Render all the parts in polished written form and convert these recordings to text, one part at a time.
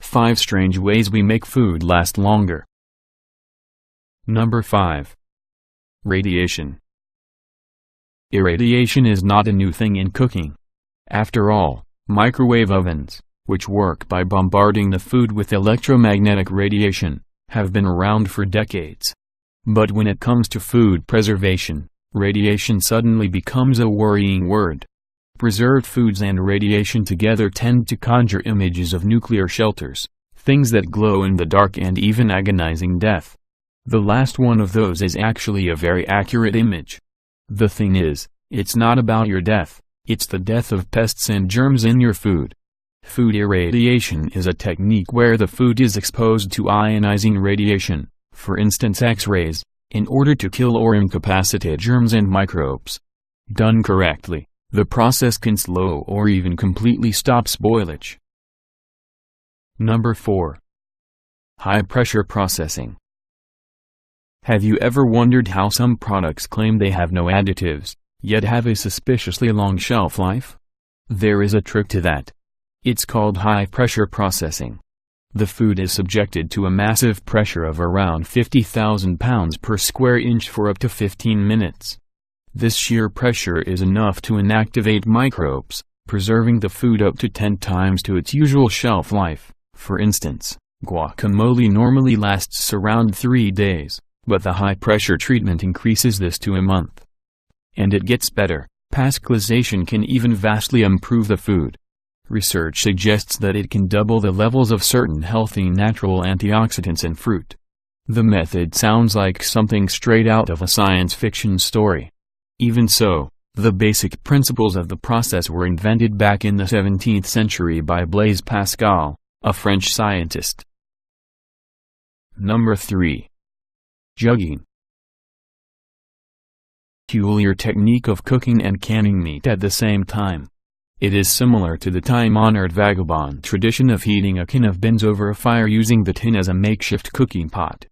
Five strange ways we make food last longer. Number 5. Radiation. Irradiation is not a new thing in cooking. After all, microwave ovens, which work by bombarding the food with electromagnetic radiation, have been around for decades. But when it comes to food preservation, radiation suddenly becomes a worrying word. Preserved foods and radiation together tend to conjure images of nuclear shelters, things that glow in the dark and even agonizing death. The last one of those is actually a very accurate image. The thing is, it's not about your death, it's the death of pests and germs in your food. Food irradiation is a technique where the food is exposed to ionizing radiation, for instance X-rays, in order to kill or incapacitate germs and microbes. Done correctly, the process can slow or even completely stop spoilage. Number 4. High-pressure processing. Have you ever wondered how some products claim they have no additives, yet have a suspiciously long shelf life? There is a trick to that. It's called high-pressure processing. The food is subjected to a massive pressure of around 50,000 pounds per square inch for up to 15 minutes. This sheer pressure is enough to inactivate microbes, preserving the food up to 10 times to its usual shelf life. For instance, guacamole normally lasts around 3 days, but the high-pressure treatment increases this to a month. And it gets better, pascalization can even vastly improve the food. Research suggests that it can double the levels of certain healthy natural antioxidants in fruit. The method sounds like something straight out of a science fiction story. Even so, the basic principles of the process were invented back in the 17th century by Blaise Pascal, a French scientist. Number 3. Jugging. Peculiar technique of cooking and canning meat at the same time. It is similar to the time-honored vagabond tradition of heating a can of beans over a fire using the tin as a makeshift cooking pot.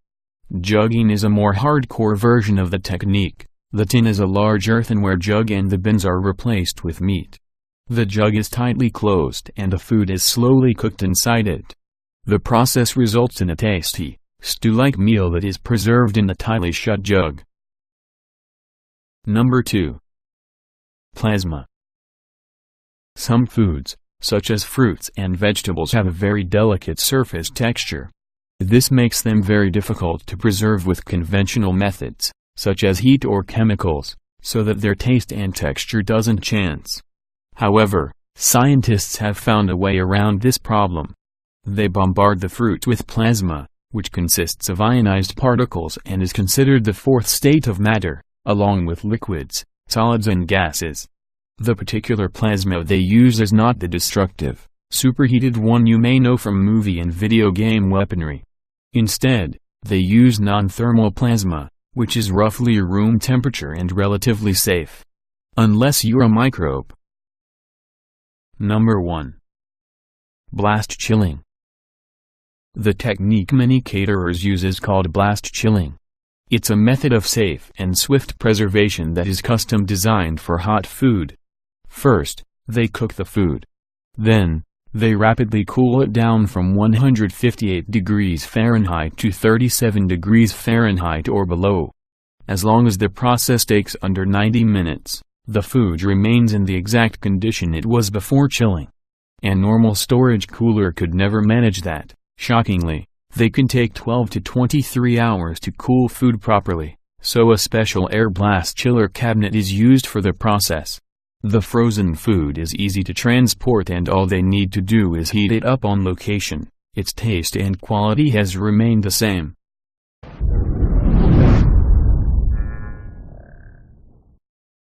Jugging is a more hardcore version of the technique. The tin is a large earthenware jug and the beans are replaced with meat. The jug is tightly closed and the food is slowly cooked inside it. The process results in a tasty, stew-like meal that is preserved in the tightly shut jug. Number 2. Plasma. Some foods, such as fruits and vegetables, have a very delicate surface texture. This makes them very difficult to preserve with conventional methods, such as heat or chemicals, so that their taste and texture doesn't chance. However, scientists have found a way around this problem. They bombard the fruit with plasma, which consists of ionized particles and is considered the fourth state of matter, along with liquids, solids and gases. The particular plasma they use is not the destructive, superheated one you may know from movie and video game weaponry. Instead, they use non-thermal plasma, which is roughly room temperature and relatively safe. Unless you're a microbe. Number 1. Blast chilling. The technique many caterers use is called blast chilling. It's a method of safe and swift preservation that is custom designed for hot food. First, they cook the food. Then, they rapidly cool it down from 158 degrees Fahrenheit to 37 degrees Fahrenheit or below. As long as the process takes under 90 minutes, the food remains in the exact condition it was before chilling. A normal storage cooler could never manage that. Shockingly, they can take 12 to 23 hours to cool food properly, so a special air blast chiller cabinet is used for the process. The frozen food is easy to transport and all they need to do is heat it up on location. Its taste and quality has remained the same.